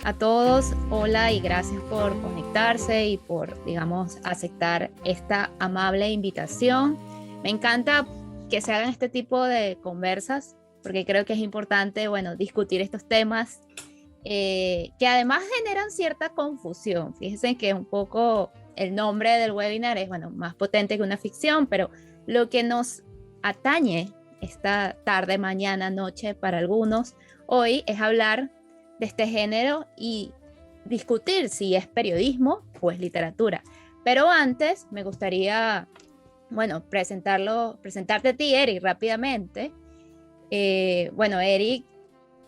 A todos, hola y gracias por conectarse y por, digamos, aceptar esta amable invitación. Me encanta que se hagan este tipo de conversas porque creo que es importante, bueno, discutir estos temas que además generan cierta confusión. Fíjense que un poco el nombre del webinar es, bueno, más potente que una ficción, pero lo que nos atañe esta tarde, mañana, noche para algunos, hoy es hablar de este género y discutir si es periodismo o es literatura. Pero antes me gustaría, bueno, presentarte a ti, Eric, rápidamente. Bueno, Eric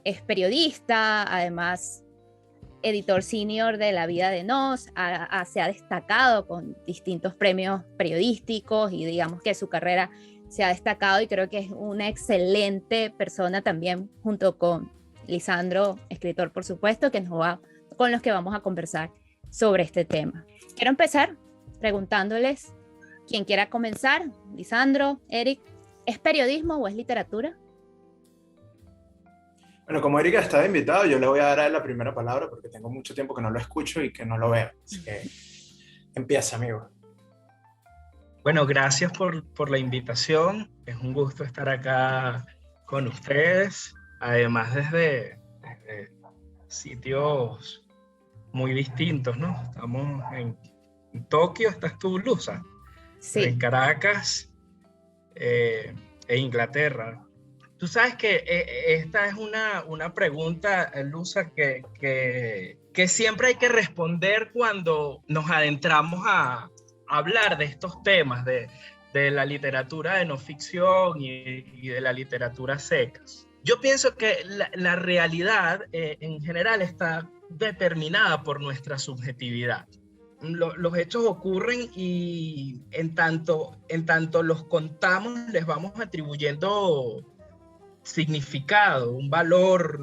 es periodista, además editor senior de La Vida de Nos, se ha destacado con distintos premios periodísticos y digamos que su carrera se ha destacado y creo que es una excelente persona también junto con Lisandro, escritor por supuesto, con los que vamos a conversar sobre este tema. Quiero empezar preguntándoles, quien quiera comenzar, Lisandro, Eric, ¿es periodismo o es literatura? Bueno, como Erika está invitado, yo le voy a dar a él la primera palabra porque tengo mucho tiempo que no lo escucho y que no lo veo. Así que empieza, amigo. Bueno, gracias por la invitación. Es un gusto estar acá con ustedes, además desde sitios muy distintos, ¿no? Estamos en Tokio, estás tú, Luza, Sí. en Caracas e Inglaterra. Tú sabes que esta es una pregunta, Luza, que siempre hay que responder cuando nos adentramos a hablar de estos temas, de la literatura de no ficción y de la literatura secas. Yo pienso que la realidad en general está determinada por nuestra subjetividad. Los hechos ocurren y en tanto los contamos, les vamos atribuyendo significado, un valor,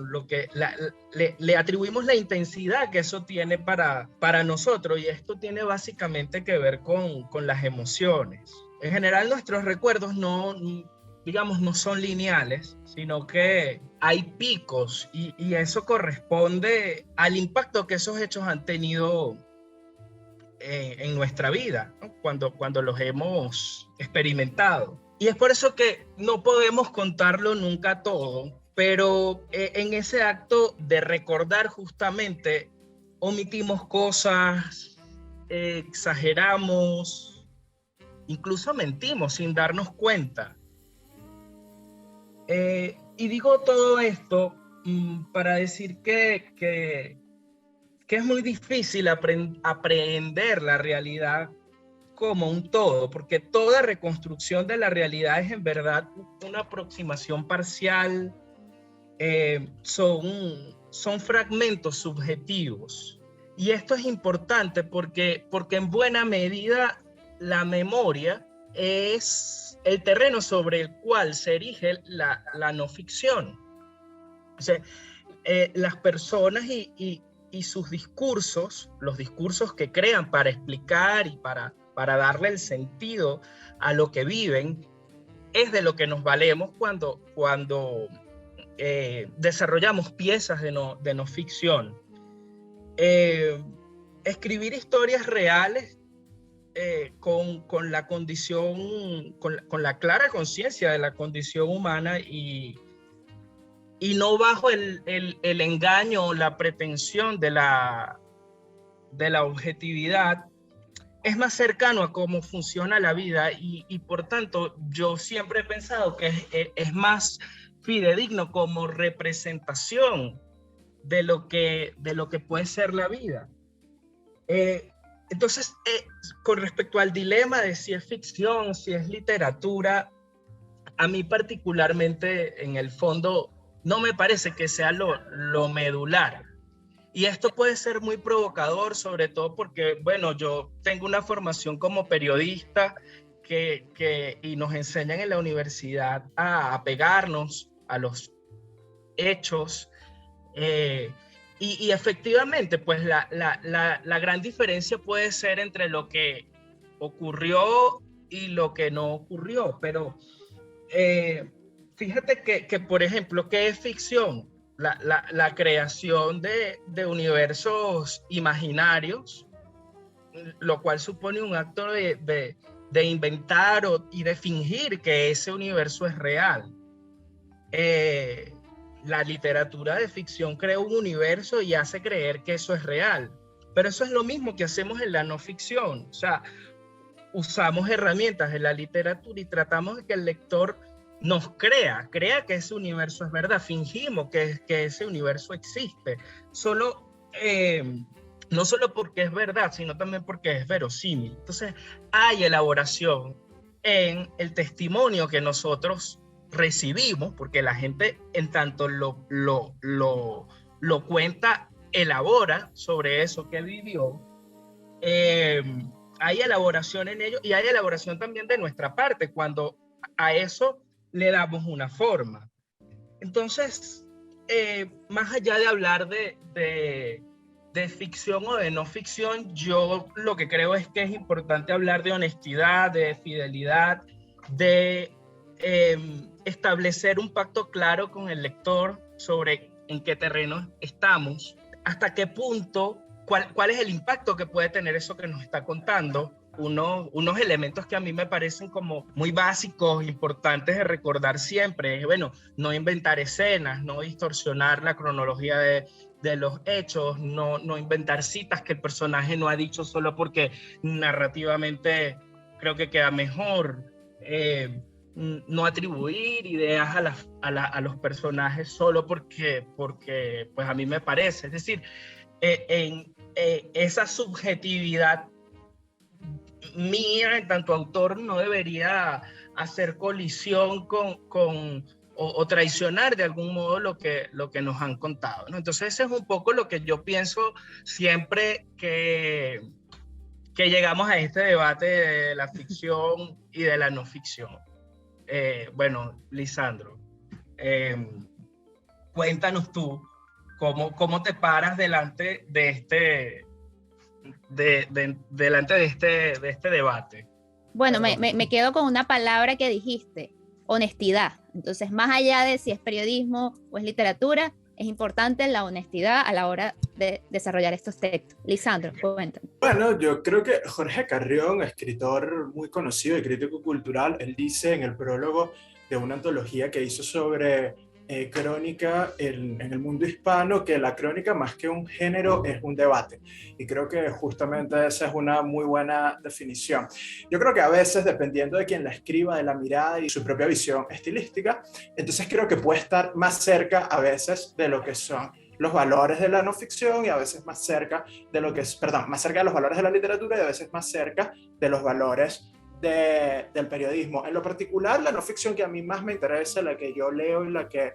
le atribuimos la intensidad que eso tiene para nosotros, y esto tiene básicamente que ver con las emociones. En general nuestros recuerdos no son lineales, sino que hay picos y eso corresponde al impacto que esos hechos han tenido en nuestra vida, ¿no? Cuando los hemos experimentado. Y es por eso que no podemos contarlo nunca todo, pero en ese acto de recordar justamente omitimos cosas, exageramos, incluso mentimos sin darnos cuenta. Y digo todo esto para decir que es muy difícil aprehender la realidad como un todo, porque toda reconstrucción de la realidad es en verdad una aproximación parcial, son fragmentos subjetivos. Y esto es importante porque en buena medida la memoria es el terreno sobre el cual se erige la no ficción. O sea, las personas y sus discursos, los discursos que crean para explicar y para darle el sentido a lo que viven, es de lo que nos valemos cuando desarrollamos piezas de no ficción. Escribir historias reales con la condición, con la clara conciencia de la condición humana y no bajo el engaño o la pretensión de la objetividad, es más cercano a cómo funciona la vida y por tanto yo siempre he pensado que es más fidedigno como representación de lo que puede ser la vida. Entonces, con respecto al dilema de si es ficción, si es literatura, a mí particularmente en el fondo no me parece que sea lo medular. Y esto puede ser muy provocador, sobre todo porque, bueno, yo tengo una formación como periodista y nos enseñan en la universidad a apegarnos a los hechos. Y efectivamente, pues la gran diferencia puede ser entre lo que ocurrió y lo que no ocurrió. Pero fíjate que, por ejemplo, ¿qué es ficción? la creación de universos imaginarios, lo cual supone un acto de inventar y de fingir que ese universo es real. La literatura de ficción crea un universo y hace creer que eso es real, pero eso es lo mismo que hacemos en la no ficción. O sea, usamos herramientas de la literatura y tratamos de que el lector nos crea que ese universo es verdad, fingimos que ese universo existe, no solo porque es verdad, sino también porque es verosímil. Entonces, hay elaboración en el testimonio que nosotros recibimos, porque la gente, en tanto lo cuenta, elabora sobre eso que vivió. Hay elaboración en ello y hay elaboración también de nuestra parte cuando a eso le damos una forma. Entonces, más allá de hablar de ficción o de no ficción, yo lo que creo es que es importante hablar de honestidad, de fidelidad, de establecer un pacto claro con el lector sobre en qué terreno estamos, hasta qué punto, cuál es el impacto que puede tener eso que nos está contando. Unos elementos que a mí me parecen como muy básicos, importantes de recordar siempre, es, bueno, no inventar escenas, no distorsionar la cronología de los hechos, no inventar citas que el personaje no ha dicho solo porque narrativamente creo que queda mejor, no atribuir ideas a los personajes solo porque pues a mí me parece, es decir, esa subjetividad mía en tanto autor no debería hacer colisión o traicionar de algún modo lo que nos han contado, ¿no? Entonces ese es un poco lo que yo pienso siempre que llegamos a este debate de la ficción y de la no ficción. Bueno, Lisandro, cuéntanos tú cómo te paras delante de este debate. Bueno, me quedo con una palabra que dijiste, honestidad. Entonces, más allá de si es periodismo o es literatura, es importante la honestidad a la hora de desarrollar estos textos. Lisandro, cuéntame. Bueno, yo creo que Jorge Carrión, escritor muy conocido y crítico cultural, él dice en el prólogo de una antología que hizo sobre crónica en el mundo hispano, que la crónica más que un género es un debate. Y creo que justamente esa es una muy buena definición. Yo creo que a veces, dependiendo de quien la escriba, de la mirada y su propia visión estilística, entonces creo que puede estar más cerca a veces de lo que son los valores de la no ficción y a veces más cerca de lo que es, perdón, más cerca de los valores de la literatura y a veces más cerca de los valores del periodismo. En lo particular, la no ficción que a mí más me interesa, la que yo leo y la que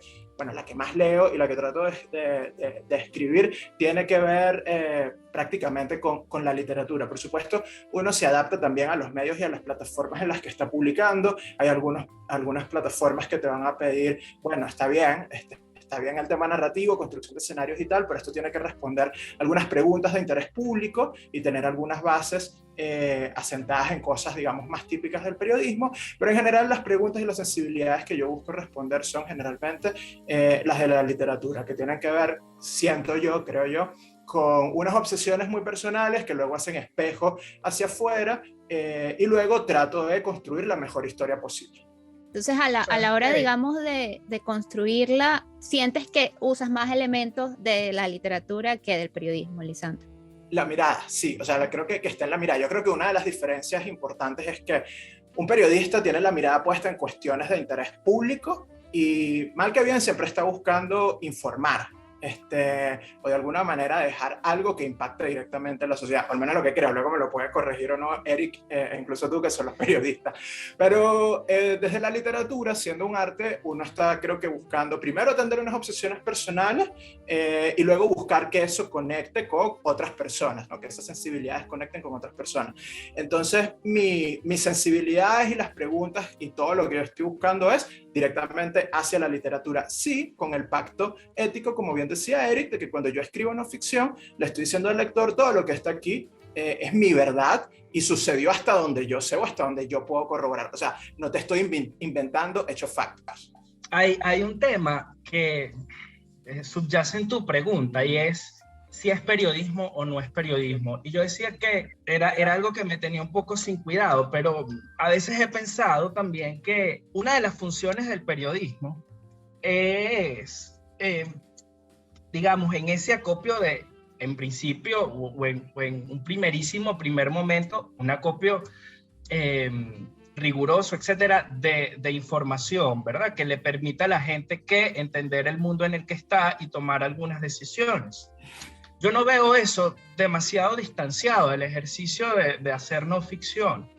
más leo y la que trato de escribir, tiene que ver prácticamente con la literatura. Por supuesto, uno se adapta también a los medios y a las plataformas en las que está publicando. Hay algunas plataformas que te van a pedir, bueno, está bien el tema narrativo, construcción de escenarios y tal, pero esto tiene que responder algunas preguntas de interés público y tener algunas bases asentadas en cosas, digamos, más típicas del periodismo, pero en general las preguntas y las sensibilidades que yo busco responder son generalmente las de la literatura, que tienen que ver, creo yo, con unas obsesiones muy personales que luego hacen espejo hacia afuera y luego trato de construir la mejor historia posible. Entonces, a la hora, digamos, de construirla, ¿sientes que usas más elementos de la literatura que del periodismo, Lisandro? La mirada, sí, o sea, creo que está en la mirada. Yo creo que una de las diferencias importantes es que un periodista tiene la mirada puesta en cuestiones de interés público y, mal que bien, siempre está buscando informar. O de alguna manera dejar algo que impacte directamente en la sociedad, o al menos lo que creo, luego me lo puede corregir o no Eric, incluso tú que son los periodistas, pero desde la literatura, siendo un arte, uno está creo que buscando primero atender unas obsesiones personales y luego buscar que eso conecte con otras personas, ¿no? Que esas sensibilidades conecten con otras personas. Entonces mis sensibilidades y las preguntas y todo lo que yo estoy buscando es directamente hacia la literatura, sí, con el pacto ético, como bien decía Eric, de que cuando yo escribo no ficción, le estoy diciendo al lector, todo lo que está aquí es mi verdad y sucedió hasta donde yo sé o hasta donde yo puedo corroborar. O sea, no te estoy inventando hechos factos. Hay un tema que subyace en tu pregunta, y es si es periodismo o no es periodismo. Y yo decía que era algo que me tenía un poco sin cuidado, pero a veces he pensado también que una de las funciones del periodismo es, digamos, en ese acopio de, en principio, o en un primer momento, un acopio riguroso, etcétera, de información, ¿verdad? Que le permita a la gente que entender el mundo en el que está y tomar algunas decisiones. Yo no veo eso demasiado distanciado del ejercicio de hacer no ficción.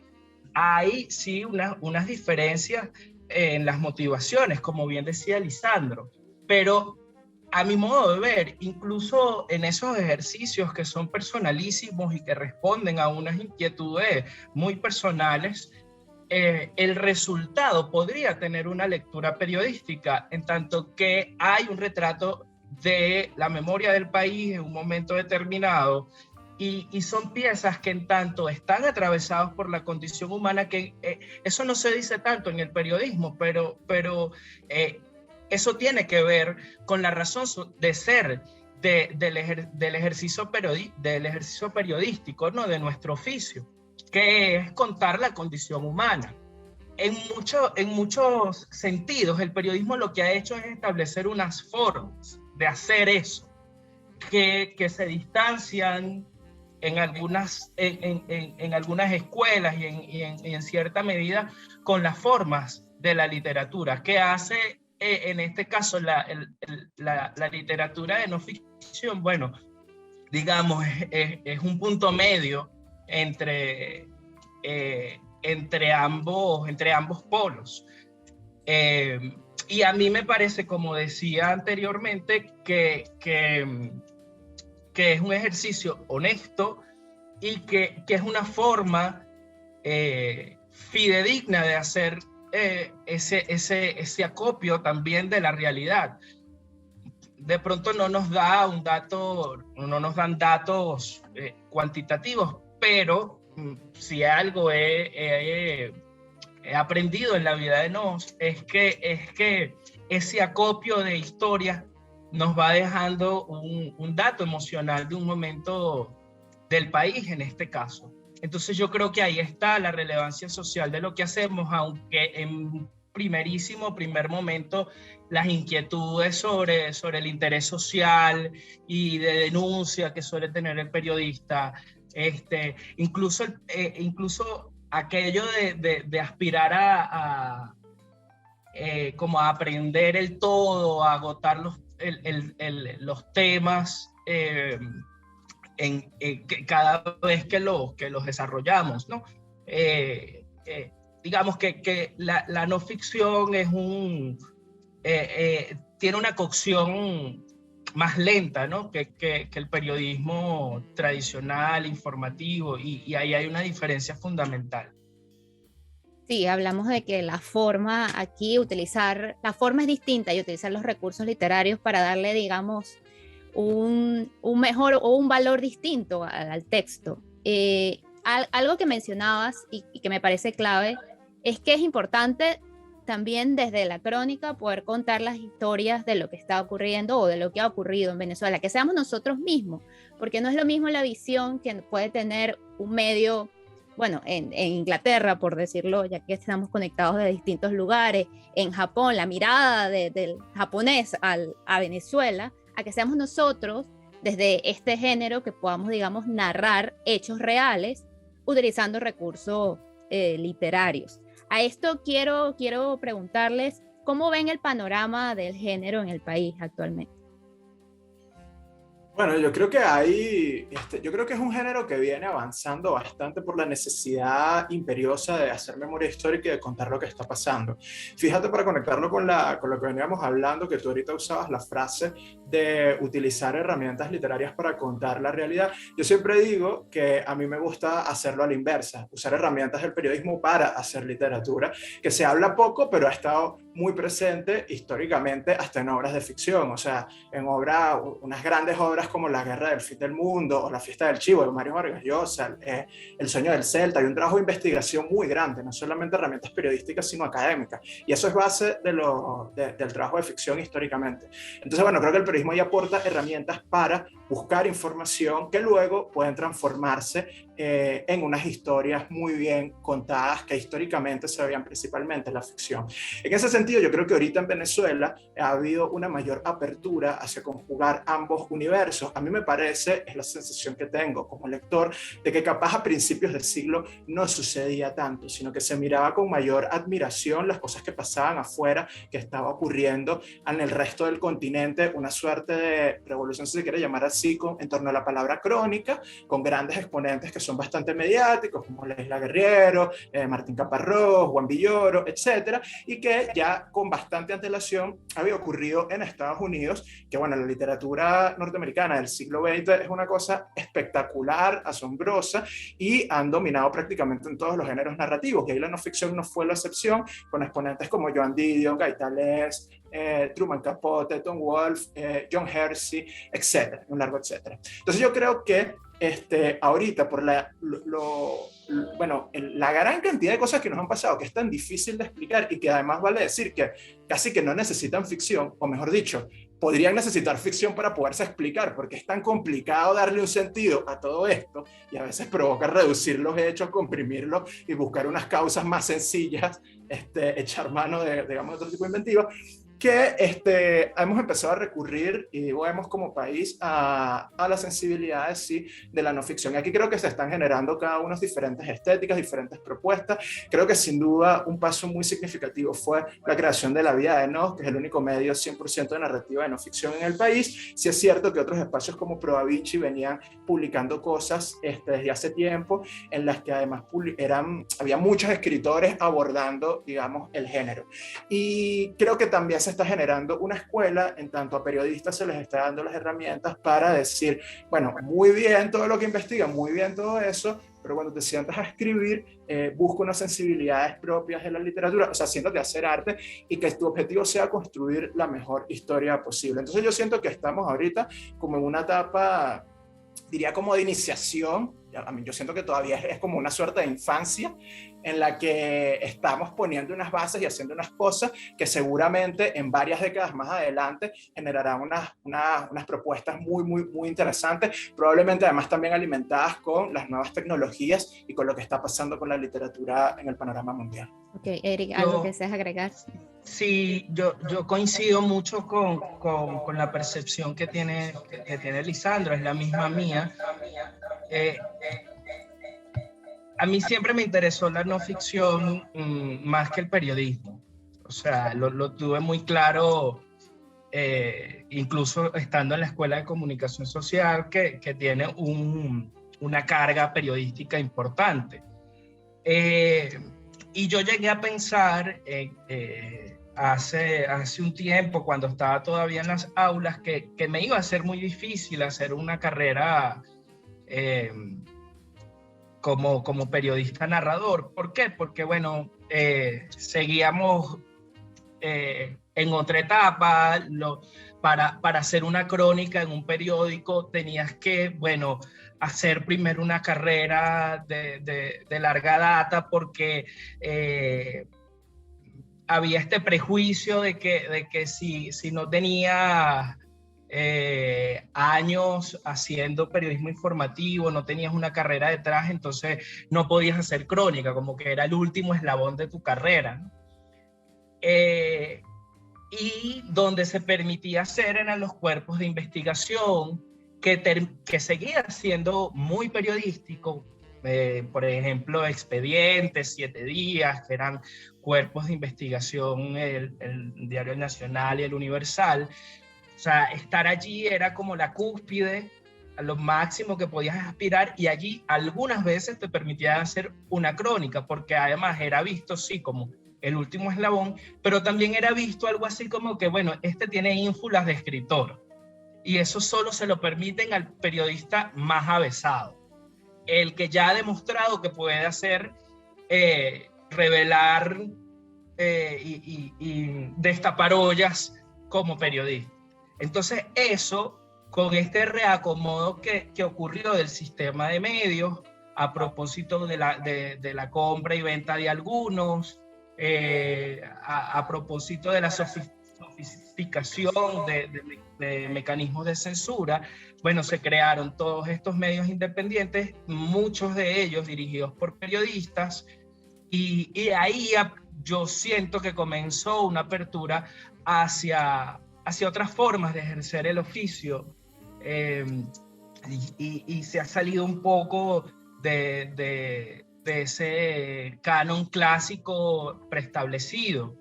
Hay sí unas diferencias en las motivaciones, como bien decía Lisandro, pero a mi modo de ver, incluso en esos ejercicios que son personalísimos y que responden a unas inquietudes muy personales, el resultado podría tener una lectura periodística, en tanto que hay un retrato de la memoria del país en un momento determinado, y son piezas que en tanto están atravesados por la condición humana, que eso no se dice tanto en el periodismo, pero eso tiene que ver con la razón de ser del ejercicio periodístico, ¿no? De nuestro oficio, que es contar la condición humana. En muchos sentidos, el periodismo lo que ha hecho es establecer unas formas de hacer eso, que se distancian en algunas escuelas y en cierta medida con las formas de la literatura, que hace en este caso la literatura de no ficción, bueno, digamos, es un punto medio entre ambos polos. Y a mí me parece, como decía anteriormente, que es un ejercicio honesto y que es una forma fidedigna de hacer ese acopio también de la realidad. De pronto no nos dan datos cuantitativos, pero si algo he aprendido en la vida de Nos es que ese acopio de historias nos va dejando un dato emocional de un momento del país en este caso. Entonces yo creo que ahí está la relevancia social de lo que hacemos, aunque en primer momento las inquietudes sobre el interés social y de denuncia que suele tener el periodista, incluso aquello de aspirar como a aprender el todo, a agotar los temas cada vez que los desarrollamos, ¿no? Digamos que la no ficción tiene una cocción más lenta, ¿no? que el periodismo tradicional, informativo, y ahí hay una diferencia fundamental. Sí, hablamos de que la forma la forma es distinta y utilizar los recursos literarios para darle, digamos, un mejor o un valor distinto al texto. Algo que mencionabas y que me parece clave es que es importante también desde la crónica poder contar las historias de lo que está ocurriendo o de lo que ha ocurrido en Venezuela, que seamos nosotros mismos, porque no es lo mismo la visión que puede tener un medio, bueno, en Inglaterra, por decirlo, ya que estamos conectados de distintos lugares, en Japón, la mirada del japonés a Venezuela, a que seamos nosotros desde este género que podamos, digamos, narrar hechos reales utilizando recursos literarios. A esto quiero preguntarles, ¿cómo ven el panorama del género en el país actualmente? Bueno, yo creo que yo creo que es un género que viene avanzando bastante por la necesidad imperiosa de hacer memoria histórica y de contar lo que está pasando. Fíjate, para conectarlo con lo que veníamos hablando, que tú ahorita usabas la frase de utilizar herramientas literarias para contar la realidad. Yo siempre digo que a mí me gusta hacerlo a la inversa, usar herramientas del periodismo para hacer literatura, que se habla poco, pero ha estado muy presente históricamente hasta en obras de ficción, o sea, en unas grandes obras como La Guerra del Fin del Mundo o La Fiesta del Chivo de Mario Vargas Llosa, El Sueño del Celta. Hay un trabajo de investigación muy grande, no solamente herramientas periodísticas, sino académicas, y eso es base del trabajo de ficción históricamente. Entonces, bueno, creo que el periodismo ya aporta herramientas para buscar información que luego pueden transformarse en unas historias muy bien contadas que históricamente se veían principalmente en la ficción. En ese sentido, yo creo que ahorita en Venezuela ha habido una mayor apertura hacia conjugar ambos universos. A mí me parece, es la sensación que tengo como lector, de que capaz a principios del siglo no sucedía tanto, sino que se miraba con mayor admiración las cosas que pasaban afuera, que estaba ocurriendo en el resto del continente, una suerte de revolución, si se quiere llamar así, en torno a la palabra crónica, con grandes exponentes que son bastante mediáticos, como Leisla Guerriero, Martín Caparrós, Juan Villoro, etcétera, y que ya con bastante antelación había ocurrido en Estados Unidos, que bueno, la literatura norteamericana del siglo XX es una cosa espectacular, asombrosa, y han dominado prácticamente en todos los géneros narrativos, y ahí la no ficción no fue la excepción, con exponentes como Joan Didion, Gaitales, Truman Capote, Tom Wolfe, John Hersey, etcétera, un largo etcétera. Entonces yo creo que ahorita por la gran cantidad de cosas que nos han pasado, que es tan difícil de explicar y que además vale decir que casi que no necesitan ficción, o mejor dicho, podrían necesitar ficción para poderse explicar, porque es tan complicado darle un sentido a todo esto y a veces provoca reducir los hechos, comprimirlos y buscar unas causas más sencillas, echar mano de, digamos, otro tipo de inventiva, que hemos empezado a recurrir, y vemos como país, a las sensibilidades, sí, de la no ficción. Y aquí creo que se están generando cada uno diferentes estéticas, diferentes propuestas. Creo que sin duda un paso muy significativo fue la creación de La Vida de Enoch, que es el único medio 100% de narrativa de no ficción en el país. Sí es cierto que otros espacios como Pro Da Vinci venían publicando cosas desde hace tiempo, en las que además había muchos escritores abordando, digamos, el género. Y creo que también se está generando una escuela, en tanto a periodistas se les está dando las herramientas para decir, bueno, muy bien todo lo que investigan, muy bien todo eso, pero cuando te sientas a escribir, busca unas sensibilidades propias de la literatura, o sea, siéntate a hacer arte y que tu objetivo sea construir la mejor historia posible. Entonces yo siento que estamos ahorita como en una etapa, diría como de iniciación. Yo siento que todavía es como una suerte de infancia en la que estamos poniendo unas bases y haciendo unas cosas que seguramente en varias décadas más adelante generarán unas propuestas muy, muy, muy interesantes, probablemente además también alimentadas con las nuevas tecnologías y con lo que está pasando con la literatura en el panorama mundial. Ok, Eric, ¿algo que deseas agregar? Sí, yo coincido mucho con la percepción que tiene Lisandro, es la misma mía. A mí siempre me interesó la no ficción más que el periodismo. O sea, lo tuve muy claro, incluso estando en la Escuela de Comunicación Social, que tiene una carga periodística importante. Y yo llegué a pensar hace un tiempo, cuando estaba todavía en las aulas, que me iba a ser muy difícil hacer una carrera como periodista narrador. ¿Por qué? Porque, bueno, seguíamos en otra etapa. Para hacer una crónica en un periódico tenías que, bueno, hacer primero una carrera de larga data, porque había este prejuicio de que si no tenías años haciendo periodismo informativo, no tenías una carrera detrás, entonces no podías hacer crónica, como que era el último eslabón de tu carrera, ¿no? Y donde se permitía hacer eran los cuerpos de investigación, que seguía siendo muy periodístico. Por ejemplo, Expedientes, 7 días, que eran cuerpos de investigación, el Diario Nacional y el Universal. O sea, estar allí era como la cúspide, a lo máximo que podías aspirar, y allí algunas veces te permitía hacer una crónica, porque además era visto, sí, como el último eslabón, pero también era visto algo así como que, bueno, tiene ínfulas de escritor, y eso solo se lo permiten al periodista más avesado, el que ya ha demostrado que puede hacer, revelar y destapar ollas como periodista. Entonces eso, con este reacomodo que ocurrió del sistema de medios, a propósito de la compra y venta de algunos, a propósito de la sofisticación de mecanismos de censura, bueno, se crearon todos estos medios independientes, muchos de ellos dirigidos por periodistas, y ahí yo siento que comenzó una apertura hacia otras formas de ejercer el oficio, y se ha salido un poco de ese canon clásico preestablecido.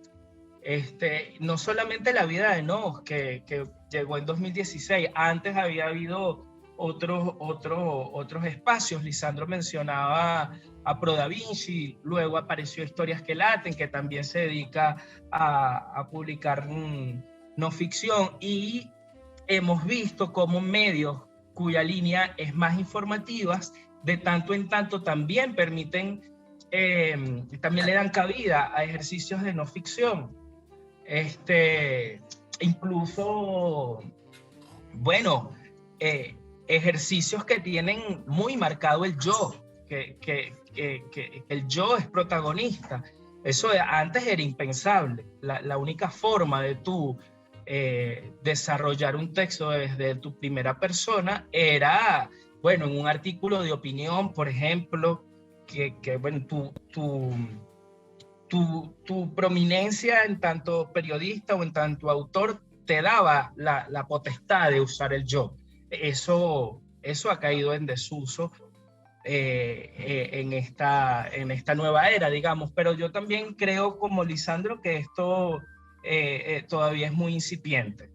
No solamente la vida de Nos, que llegó en 2016, antes había habido otros espacios. Lisandro mencionaba a Pro Da Vinci, luego apareció Historias que Laten, que también se dedica a publicar no ficción, y hemos visto cómo medios cuya línea es más informativa, de tanto en tanto también permiten, también le dan cabida a ejercicios de no ficción. Incluso, bueno, ejercicios que tienen muy marcado el yo, que el yo es protagonista. Eso antes era impensable. La única forma de tú desarrollar un texto desde tu primera persona era, bueno, en un artículo de opinión, por ejemplo, que bueno, tu prominencia en tanto periodista o en tanto autor te daba la potestad de usar el yo. Eso ha caído en desuso en esta nueva era, digamos, pero yo también creo, como Lisandro, que esto todavía es muy incipiente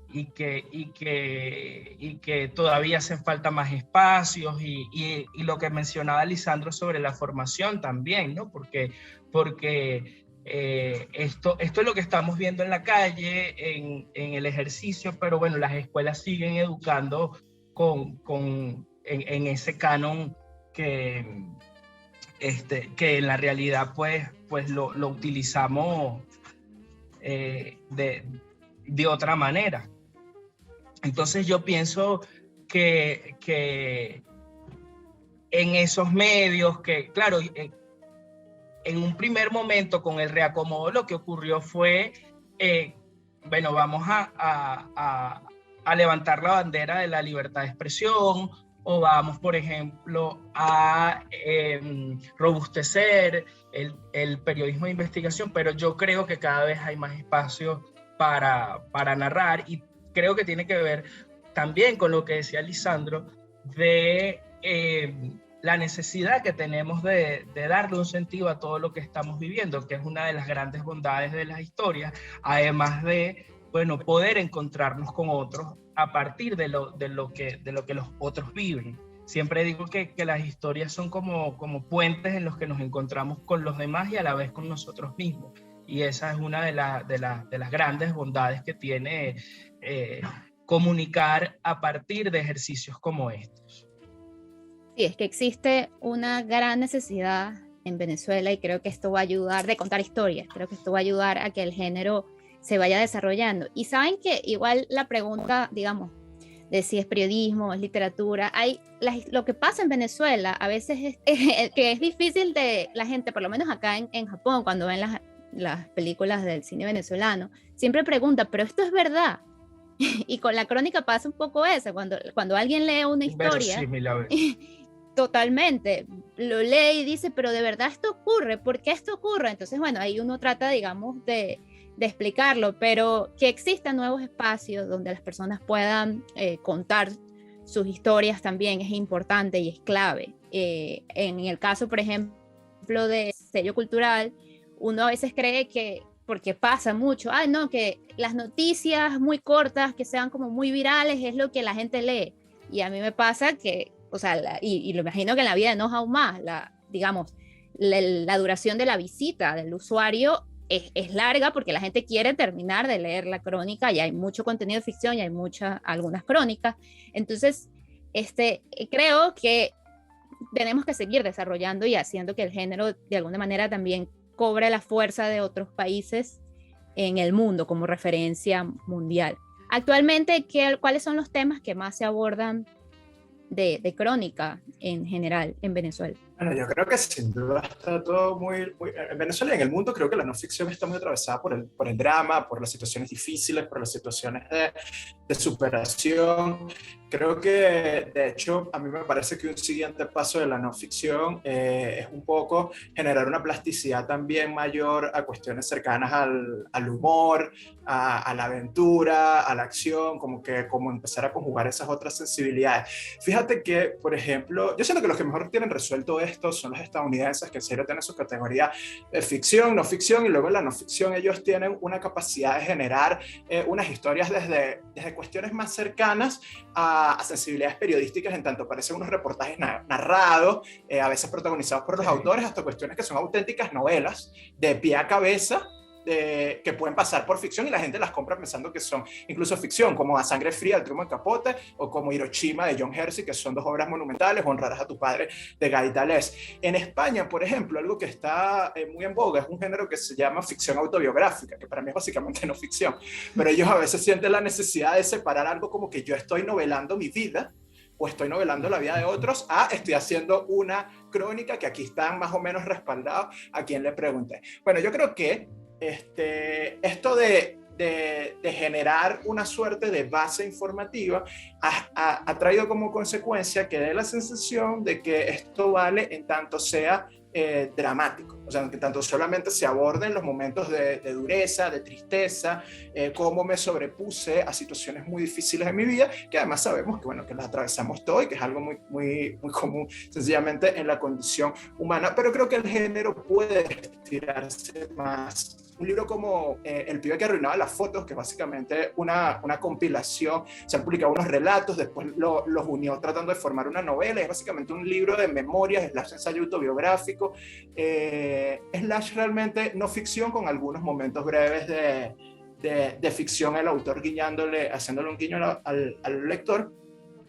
y que todavía hacen falta más espacios, y lo que mencionaba Lisandro sobre la formación también, ¿no? Porque esto es lo que estamos viendo en la calle, en el ejercicio, pero bueno, las escuelas siguen educando en ese canon que en la realidad pues lo utilizamos de otra manera. Entonces yo pienso que en esos medios, que claro, en un primer momento con el reacomodo lo que ocurrió fue, bueno, vamos a levantar la bandera de la libertad de expresión, o vamos, por ejemplo, a robustecer el periodismo de investigación, pero yo creo que cada vez hay más espacios para narrar, y creo que tiene que ver también con lo que decía Lisandro de la necesidad que tenemos de darle un sentido a todo lo que estamos viviendo, que es una de las grandes bondades de las historias, además de, bueno, poder encontrarnos con otros a partir de lo que los otros viven. Siempre digo que las historias son como puentes en los que nos encontramos con los demás y a la vez con nosotros mismos. Y esa es una de las grandes bondades que tiene comunicar a partir de ejercicios como estos. Sí, es que existe una gran necesidad en Venezuela, y creo que esto va a ayudar, de contar historias, creo que esto va a ayudar a que el género se vaya desarrollando. Y saben que igual la pregunta, digamos, de si es periodismo, es literatura, lo que pasa en Venezuela a veces es que es difícil de la gente, por lo menos acá en Japón, cuando ven las películas del cine venezolano, siempre pregunta, ¿pero esto es verdad? Y con la crónica pasa un poco eso, cuando alguien lee una historia, totalmente, lo lee y dice, pero de verdad esto ocurre, ¿por qué esto ocurre? Entonces, bueno, ahí uno trata, digamos, de explicarlo, pero que existan nuevos espacios donde las personas puedan contar sus historias también es importante y es clave. En el caso, por ejemplo, de Sello Cultural, uno a veces cree que, porque pasa mucho, no, que las noticias muy cortas, que sean como muy virales, es lo que la gente lee. Y a mí me pasa que, o sea, y lo imagino que en la vida no aún más, digamos, la duración de la visita del usuario es larga porque la gente quiere terminar de leer la crónica, y hay mucho contenido de ficción y hay algunas crónicas. Entonces, creo que tenemos que seguir desarrollando y haciendo que el género de alguna manera también cobre la fuerza de otros países en el mundo como referencia mundial. Actualmente, ¿cuáles son los temas que más se abordan de crónica en general en Venezuela? Bueno, yo creo que sin duda está todo en Venezuela y en el mundo creo que la no ficción está muy atravesada por el drama, por las situaciones difíciles, por las situaciones de superación. Creo que, de hecho, a mí me parece que un siguiente paso de la no ficción es un poco generar una plasticidad también mayor a cuestiones cercanas al humor, a la aventura, a la acción, como empezar a conjugar esas otras sensibilidades. Fíjate que, por ejemplo, yo siento que los que mejor tienen resuelto esto son los estadounidenses, que en serio tienen su categoría de ficción, no ficción, y luego en la no ficción ellos tienen una capacidad de generar unas historias desde cuestiones más cercanas a sensibilidades periodísticas, en tanto parecen unos reportajes narrados, a veces protagonizados por los autores, hasta cuestiones que son auténticas novelas de pie a cabeza, que pueden pasar por ficción y la gente las compra pensando que son incluso ficción, como A Sangre Fría de Truman Capote o como Hiroshima de John Hersey, que son dos obras monumentales, Honrarás a tu padre de Guy Deleuze. En España, por ejemplo, algo que está muy en boga es un género que se llama ficción autobiográfica, que para mí es básicamente no ficción, pero ellos a veces sienten la necesidad de separar algo como que yo estoy novelando mi vida o estoy novelando la vida de otros, estoy haciendo una crónica que aquí están más o menos respaldados a quien le pregunté. Bueno, yo creo que esto de generar una suerte de base informativa ha traído como consecuencia que dé la sensación de que esto vale en tanto sea dramático, o sea, que tanto solamente se aborden los momentos de dureza, de tristeza, cómo me sobrepuse a situaciones muy difíciles en mi vida, que además sabemos que, bueno, que las atravesamos todo y que es algo muy común sencillamente en la condición humana, pero creo que el género puede estirarse más. Un libro como El pibe que arruinaba las fotos, que es básicamente una compilación, se han publicado unos relatos, después los unió tratando de formar una novela, es básicamente un libro de memorias, / ensayo autobiográfico, / realmente no ficción, con algunos momentos breves de ficción, el autor haciéndole un guiño al lector.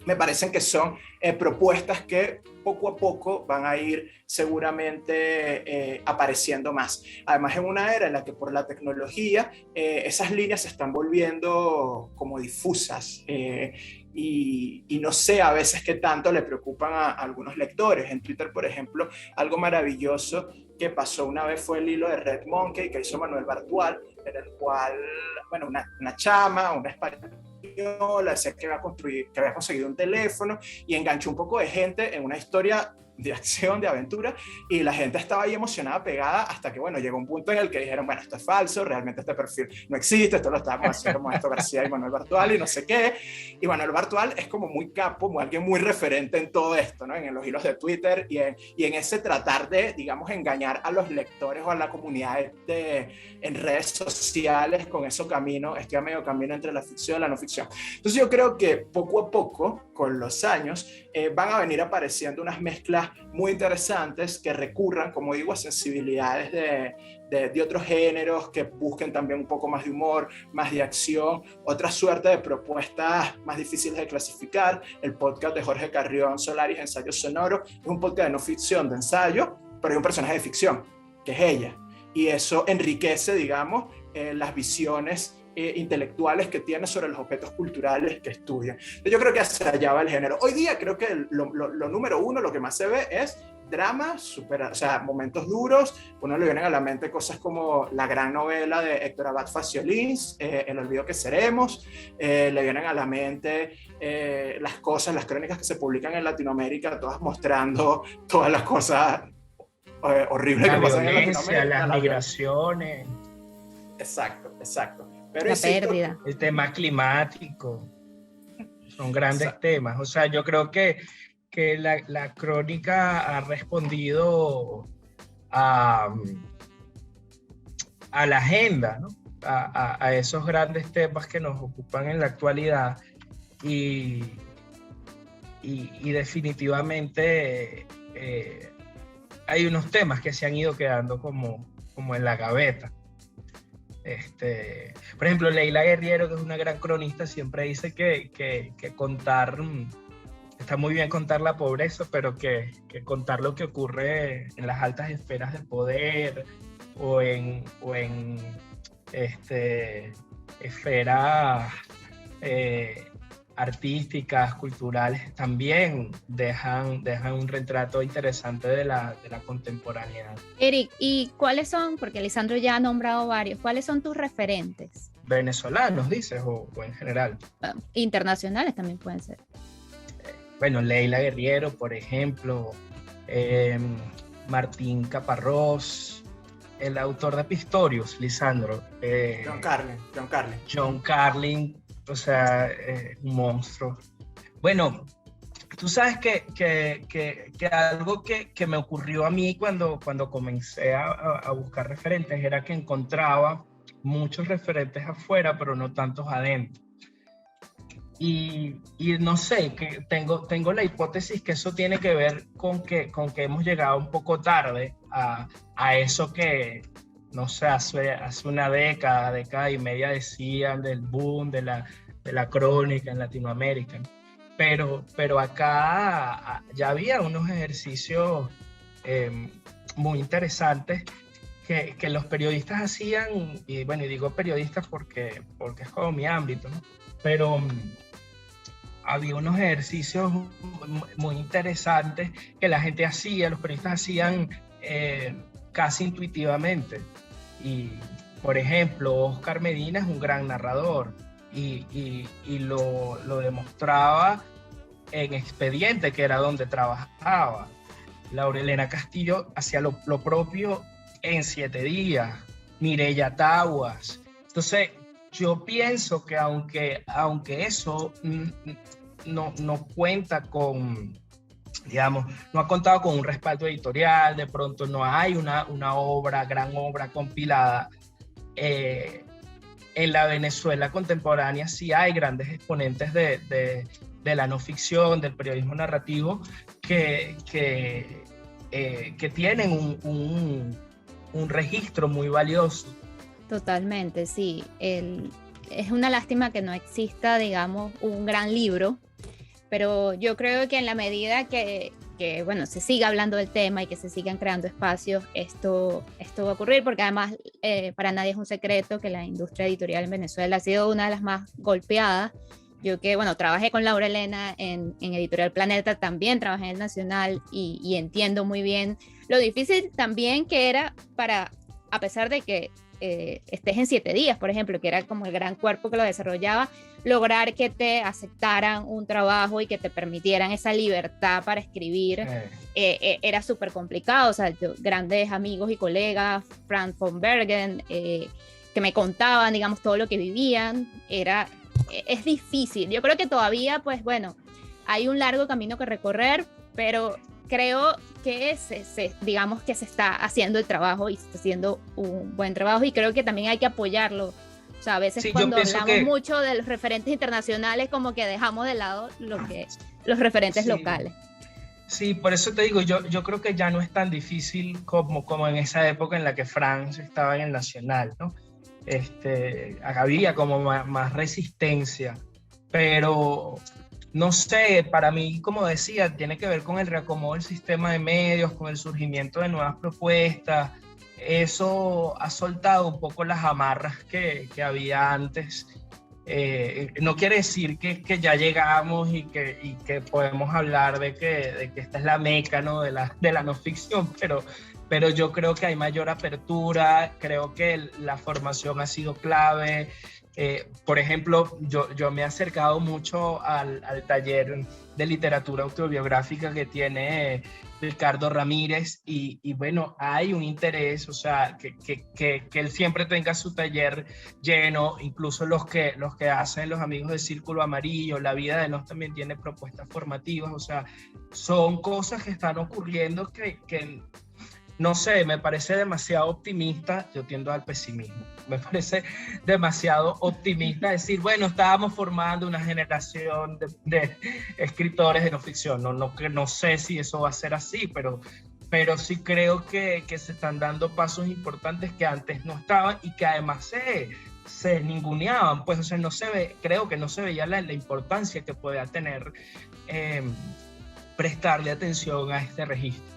Me parecen que son propuestas que poco a poco van a ir seguramente apareciendo más. Además, en una era en la que por la tecnología esas líneas se están volviendo como difusas y no sé a veces qué tanto le preocupan a algunos lectores. En Twitter, por ejemplo, algo maravilloso que pasó una vez fue el hilo de Red Monkey que hizo Manuel Bartual, en el cual, bueno, una chama, una española, decía que había conseguido un teléfono y enganchó un poco de gente en una historia de acción, de aventura, y la gente estaba ahí emocionada, pegada, hasta que, bueno, llegó un punto en el que dijeron, bueno, esto es falso, realmente este perfil no existe, esto lo estábamos haciendo Modesto García y Manuel Bartual y no sé qué, y Manuel Bartual es como muy capo, alguien muy referente en todo esto, ¿no? En los hilos de Twitter y en ese tratar de, digamos, engañar a los lectores o a la comunidad en redes sociales con eso estoy a medio camino entre la ficción y la no ficción. Entonces yo creo que poco a poco, con los años, van a venir apareciendo unas mezclas muy interesantes que recurran, como digo, a sensibilidades de otros géneros, que busquen también un poco más de humor, más de acción, otra suerte de propuestas más difíciles de clasificar. El podcast de Jorge Carrión Solaris, Ensayo Sonoro, es un podcast de no ficción, de ensayo, pero hay un personaje de ficción, que es ella. Y eso enriquece, digamos, las visiones intelectuales que tiene sobre los objetos culturales que estudia. Yo creo que hacia allá va el género. Hoy día creo que lo número uno, lo que más se ve es drama, o sea, momentos duros. Uno le vienen a la mente cosas como la gran novela de Héctor Abad Faciolins, El olvido que seremos. Le vienen a la mente las crónicas que se publican en Latinoamérica, todas mostrando todas las cosas horribles que pasan en Latinoamérica. Las migraciones. Exacto. Pero la pérdida. El tema climático. Son grandes temas. O sea, yo creo que la crónica ha respondido a la agenda, ¿no? A esos grandes temas que nos ocupan en la actualidad y definitivamente hay unos temas que se han ido quedando como en la gaveta. Por ejemplo, Leila Guerriero, que es una gran cronista, siempre dice que contar, está muy bien contar la pobreza, pero que contar lo que ocurre en las altas esferas del poder, o en esferas artísticas, culturales, también dejan un retrato interesante de la contemporaneidad. Eric, ¿y cuáles son, porque Lisandro ya ha nombrado varios, cuáles son tus referentes? ¿Venezolanos dices o en general? Internacionales también pueden ser. Bueno, Leila Guerriero, por ejemplo, Martín Caparrós, el autor de Pistorius, Lisandro. John Carlin, o sea, un monstruo. Bueno, tú sabes que algo que me ocurrió a mí cuando comencé a buscar referentes era que encontraba muchos referentes afuera, pero no tantos adentro. Y no sé, que tengo la hipótesis que eso tiene que ver con que hemos llegado un poco tarde a eso que, no sé, hace una década y media decían del boom de la crónica en Latinoamérica. Pero acá ya había unos ejercicios muy interesantes que los periodistas hacían, y bueno, y digo periodistas porque es como mi ámbito, ¿no? Pero había unos ejercicios muy interesantes que la gente hacía, los periodistas hacían casi intuitivamente. Y, por ejemplo, Oscar Medina es un gran narrador y lo demostraba en Expediente, que era donde trabajaba. Laurelena Castillo hacía lo propio en 7 días. Mireya Taguas. Entonces, yo pienso que aunque eso no cuenta con, digamos, no ha contado con un respaldo editorial, de pronto no hay una gran obra compilada, en la Venezuela contemporánea sí hay grandes exponentes de la no ficción, del periodismo narrativo, que tienen un registro muy valioso. Totalmente, sí. Es una lástima que no exista, digamos, un gran libro, pero yo creo que en la medida que bueno, se siga hablando del tema y que se sigan creando espacios, esto va a ocurrir, porque además para nadie es un secreto que la industria editorial en Venezuela ha sido una de las más golpeadas. Yo que, bueno, trabajé con Laura Elena en Editorial Planeta, también trabajé en el Nacional y entiendo muy bien lo difícil también que era para, a pesar de que estés en 7 días, por ejemplo, que era como el gran cuerpo que lo desarrollaba, lograr que te aceptaran un trabajo y que te permitieran esa libertad para escribir, era súper complicado. O sea, grandes amigos y colegas, Frank von Bergen, que me contaban, digamos, todo lo que vivían, es difícil. Yo creo que todavía, pues bueno, hay un largo camino que recorrer, pero creo que digamos que se está haciendo el trabajo y se está haciendo un buen trabajo, y creo que también hay que apoyarlo. O sea, a veces sí, cuando hablamos mucho de los referentes internacionales, como que dejamos de lado los referentes locales. Sí, por eso te digo, yo creo que ya no es tan difícil como en esa época en la que France estaba en el Nacional, ¿no? Había como más resistencia, pero no sé, para mí, como decía, tiene que ver con el reacomodo del sistema de medios, con el surgimiento de nuevas propuestas. Eso ha soltado un poco las amarras que había antes. No quiere decir que ya llegamos y que podemos hablar de que esta es la meca, ¿no? de la no ficción, pero yo creo que hay mayor apertura, creo que la formación ha sido clave. Por ejemplo, yo me he acercado mucho al taller de literatura autobiográfica que tiene Ricardo Ramírez y bueno, hay un interés, o sea, que él siempre tenga su taller lleno, incluso los que hacen los amigos de Círculo Amarillo, La Vida de Nos también tiene propuestas formativas, o sea, son cosas que están ocurriendo que no sé, me parece demasiado optimista. Yo tiendo al pesimismo. Me parece demasiado optimista decir, bueno, estábamos formando una generación de escritores de no ficción. No sé si eso va a ser así, pero sí creo que se están dando pasos importantes que antes no estaban y que además se ninguneaban. Pues, o sea, creo que no se veía la importancia que podía tener prestarle atención a este registro.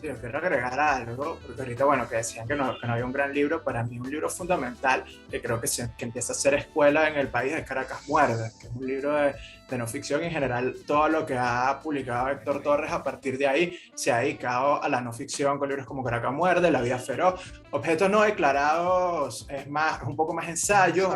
Sí, yo quiero agregar algo, porque ahorita, bueno, que decían que no había un gran libro. Para mí un libro fundamental que creo que empieza a ser escuela en el país es Caracas Muerde, que es un libro de no ficción. En general, todo lo que ha publicado Héctor Torres a partir de ahí se ha dedicado a la no ficción, con libros como Caracas Muerde, La Vida Feroz, Objetos No Declarados, es un poco más ensayo.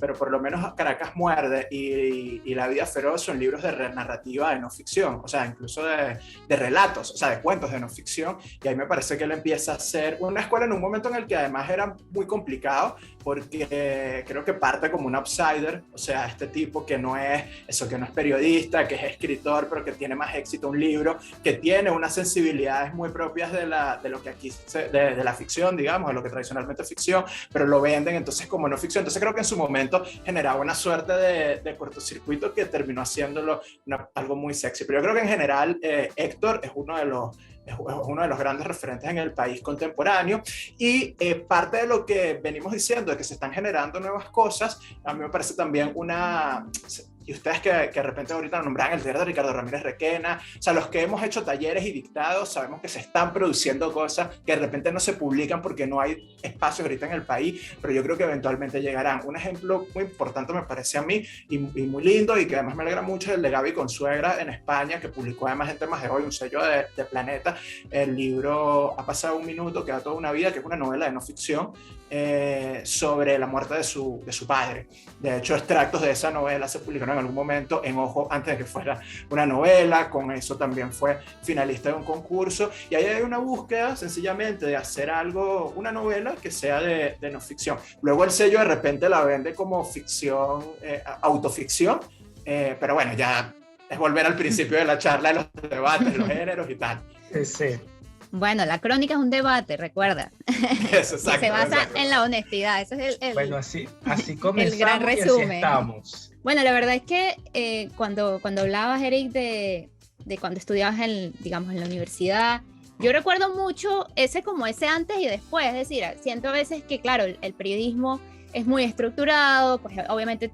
Pero por lo menos Caracas Muerde y La Vida Feroz son libros de narrativa de no ficción, o sea, incluso de relatos, o sea, de cuentos de no ficción, y ahí me parece que él empieza a ser una escuela en un momento en el que además era muy complicado, porque creo que parte como un outsider, o sea, este tipo que no es eso, que no es periodista, que es escritor, pero que tiene más éxito un libro, que tiene unas sensibilidades muy propias de lo que aquí, de la ficción, digamos, de lo que tradicionalmente es ficción, pero lo venden entonces como no ficción. Entonces creo que en su momento generaba una suerte de cortocircuito que terminó haciéndolo algo muy sexy. Pero yo creo que en general Héctor es uno de los grandes referentes en el país contemporáneo, y parte de lo que venimos diciendo de que se están generando nuevas cosas, a mí me parece también y ustedes que de repente ahorita lo nombran, el taller de Ricardo Ramírez Requena, o sea, los que hemos hecho talleres y dictados, sabemos que se están produciendo cosas que de repente no se publican porque no hay espacio ahorita en el país, pero yo creo que eventualmente llegarán. Un ejemplo muy importante me parece a mí, y muy lindo, y que además me alegra mucho, es el de Gaby Consuegra en España, que publicó además en Temas de Hoy, un sello de Planeta, el libro Ha pasado un minuto, queda toda una vida, que es una novela de no ficción sobre la muerte de su padre. De hecho, extractos de esa novela se publicaron en algún momento en Ojo antes de que fuera una novela. Con eso también fue finalista de un concurso, y ahí hay una búsqueda sencillamente de hacer algo, una novela que sea de no ficción. Luego el sello de repente la vende como ficción, autoficción, pero bueno, ya es volver al principio de la charla de los debates, los géneros y tal. Sí. Bueno, la crónica es un debate, recuerda. Eso, exacto, se basa exacto. en la honestidad. Ese es bueno, así comenzamos, el gran y así resumen. estamos. Bueno, la verdad es que cuando hablabas, Eric, de cuando estudiabas digamos, en la universidad, yo recuerdo mucho ese antes y después. Es decir, siento a veces que, claro, el periodismo es muy estructurado, pues obviamente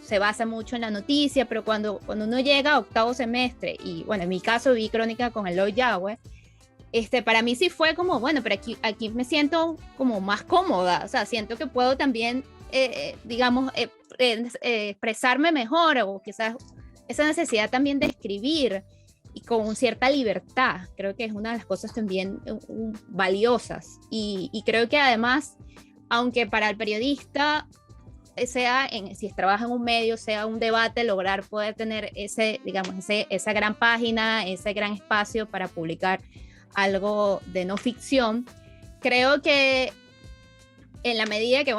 se basa mucho en la noticia, pero cuando uno llega a octavo semestre, y bueno, en mi caso vi crónica con Eloy Yagüe, para mí sí fue como, bueno, pero aquí me siento como más cómoda, o sea, siento que puedo también, digamos, expresarme mejor, o quizás esa necesidad también de escribir y con cierta libertad, creo que es una de las cosas también valiosas, y creo que además, aunque para el periodista si trabaja en un medio, sea un debate, lograr poder tener esa gran página, ese gran espacio para publicar algo de no ficción, creo que en la medida que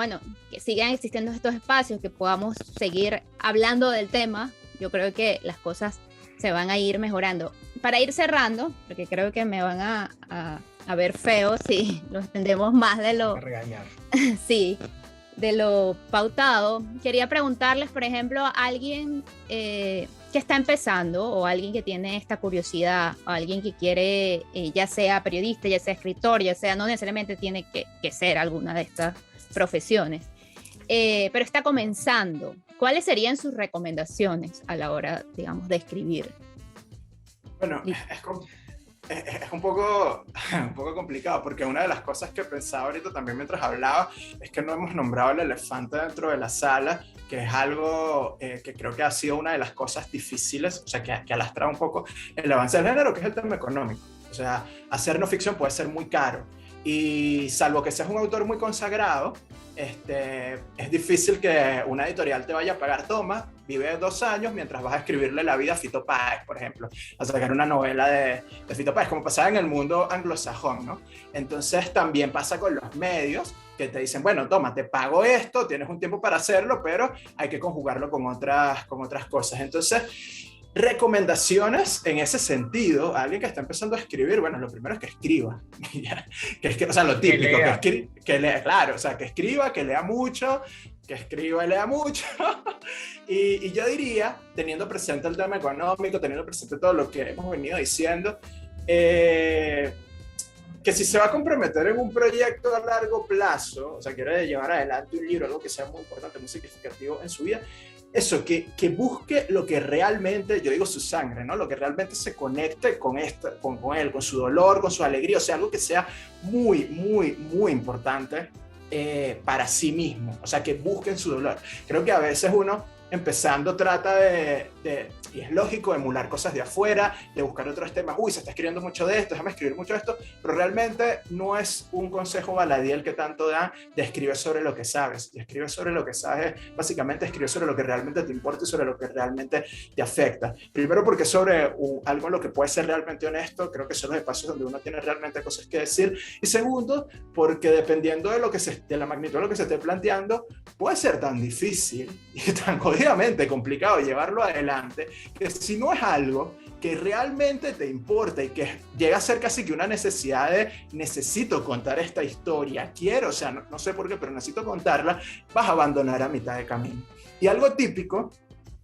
sigan existiendo estos espacios, que podamos seguir hablando del tema, yo creo que las cosas se van a ir mejorando. Para ir cerrando, porque creo que me van a ver feo si lo extendemos más de lo... regañar. Sí, de lo pautado, quería preguntarles, por ejemplo, a alguien que está empezando, o alguien que tiene esta curiosidad, o alguien que quiere, ya sea periodista, ya sea escritor, ya sea, no necesariamente tiene que ser alguna de estas profesiones, pero está comenzando. ¿Cuáles serían sus recomendaciones a la hora, digamos, de escribir? Bueno, es un poco complicado, porque una de las cosas que pensaba ahorita también mientras hablaba es que no hemos nombrado el elefante dentro de la sala, que es algo que creo que ha sido una de las cosas difíciles, o sea, que ha lastrado un poco el avance del género, que es el tema económico. O sea, hacer no ficción puede ser muy caro, y salvo que seas un autor muy consagrado, es difícil que una editorial te vaya a pagar. Toma, vive 2 años mientras vas a escribirle la vida a Fito Páez, por ejemplo, a sacar una novela de Fito Páez, como pasaba en el mundo anglosajón, ¿no? Entonces también pasa con los medios, que te dicen, bueno, toma, te pago esto, tienes un tiempo para hacerlo, pero hay que conjugarlo con otras cosas. Entonces, recomendaciones en ese sentido, a alguien que está empezando a escribir, bueno, lo primero es que escriba, o sea, lo típico, que lea, claro, o sea, que escriba, que lea mucho, que escriba y lea mucho, y yo diría, teniendo presente el tema económico, teniendo presente todo lo que hemos venido diciendo, que si se va a comprometer en un proyecto a largo plazo, o sea, quiere llevar adelante un libro, algo que sea muy importante, muy significativo en su vida, eso, que busque lo que realmente, yo digo su sangre, ¿no? Lo que realmente se conecte con él, con su dolor, con su alegría, o sea, algo que sea muy, muy, muy importante para sí mismo, o sea, que busquen su dolor. Creo que a veces uno, empezando, trata y es lógico, emular cosas de afuera, de buscar otros temas. Uy, se está escribiendo mucho de esto, déjame escribir mucho de esto, pero realmente no es un consejo baladí el que tanto da de escribir sobre lo que sabes. Y escribir sobre lo que sabes, básicamente escribir sobre lo que realmente te importa y sobre lo que realmente te afecta. Primero porque sobre algo en lo que puede ser realmente honesto, creo que son los espacios donde uno tiene realmente cosas que decir. Y segundo, porque dependiendo de la magnitud de lo que se esté planteando, puede ser tan difícil y tan jodidamente complicado llevarlo adelante, que si no es algo que realmente te importa y que llega a ser casi que una necesidad de necesito contar esta historia, quiero, o sea, no sé por qué, pero necesito contarla, vas a abandonar a mitad de camino. Y algo típico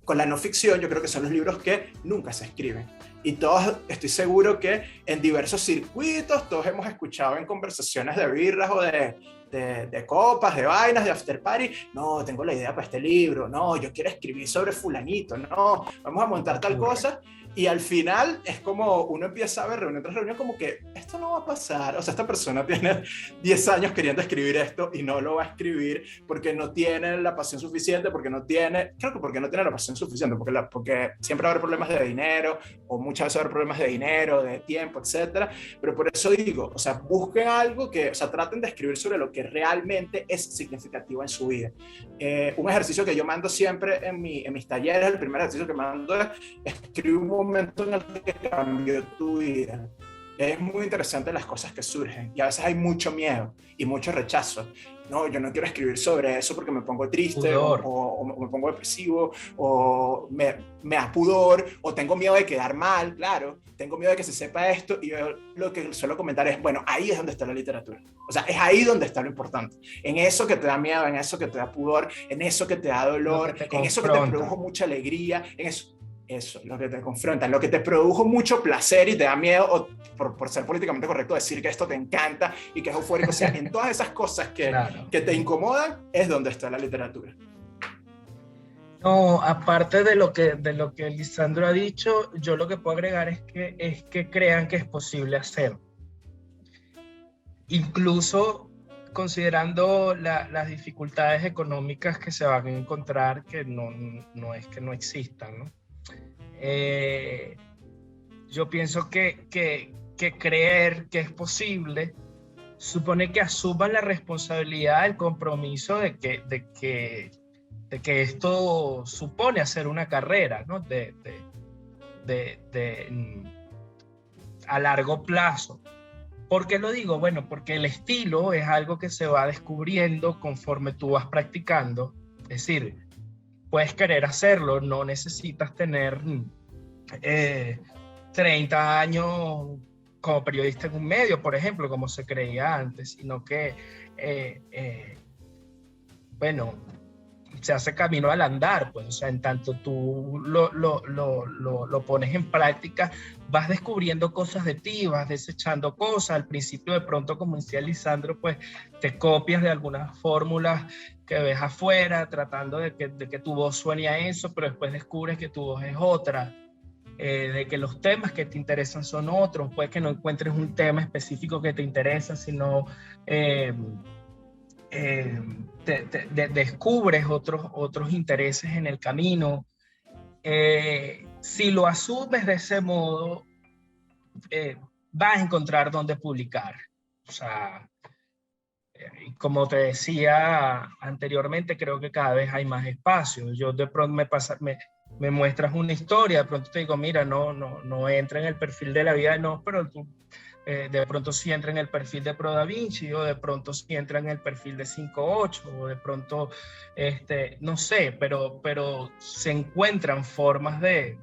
con la no ficción, yo creo que son los libros que nunca se escriben. Y todos, estoy seguro que en diversos circuitos, todos hemos escuchado en conversaciones de birras o de copas, de vainas, de after party, no, tengo la idea para este libro, no, yo quiero escribir sobre fulanito, no, vamos a montar tal cosa, y al final es como uno empieza a ver reunión tras reunión como que esto no va a pasar, o sea, esta persona tiene 10 años queriendo escribir esto y no lo va a escribir porque no tiene la pasión suficiente, porque no tiene la pasión suficiente, porque siempre va a haber problemas de dinero, o muchas veces va a haber problemas de dinero, de tiempo, etcétera, pero por eso digo, o sea, busquen algo que, o sea, traten de escribir sobre lo que realmente es significativo en su vida. Un ejercicio que yo mando siempre en mis talleres, el primer ejercicio que mando es escribir un momento en el que cambió tu vida. Es muy interesante las cosas que surgen y a veces hay mucho miedo y mucho rechazo. No, yo no quiero escribir sobre eso porque me pongo triste o me pongo depresivo o me da pudor o tengo miedo de quedar mal, claro, tengo miedo de que se sepa esto y yo lo que suelo comentar es, bueno, ahí es donde está la literatura. O sea, es ahí donde está lo importante. En eso que te da miedo, en eso que te da pudor, en eso que te da dolor, en eso que te produjo mucha alegría, en eso, lo que te confronta, lo que te produjo mucho placer y te da miedo, o por ser políticamente correcto, decir que esto te encanta y que es eufórico, o sea, en todas esas cosas que te incomodan, es donde está la literatura. No, aparte de lo que Lisandro ha dicho, yo lo que puedo agregar es que crean que es posible hacer. Incluso considerando las dificultades económicas que se van a encontrar, que no es que no existan, ¿no? Yo pienso que creer que es posible supone que asuman la responsabilidad, el compromiso de que esto supone hacer una carrera, ¿no? A largo plazo. ¿Por qué lo digo? Bueno, porque el estilo es algo que se va descubriendo conforme tú vas practicando. Es decir, puedes querer hacerlo, no necesitas tener 30 años como periodista en un medio, por ejemplo, como se creía antes, sino que, bueno, se hace camino al andar, pues, o sea, en tanto tú lo pones en práctica, vas descubriendo cosas de ti, vas desechando cosas. Al principio, de pronto, como decía Lisandro, pues te copias de algunas fórmulas que ves afuera, tratando de que tu voz suene a eso, pero después descubres que tu voz es otra, de que los temas que te interesan son otros, puede que no encuentres un tema específico que te interesa, sino descubres otros intereses en el camino. Si lo asumes de ese modo, vas a encontrar dónde publicar. O sea, como te decía anteriormente, creo que cada vez hay más espacios. Yo de pronto me muestras una historia, de pronto te digo, mira, no entra en el perfil de La Vida de Nos, pero tú de pronto sí entra en el perfil de Pro Da Vinci, o de pronto sí entra en el perfil de 5.8, o de pronto, no sé, pero se encuentran formas de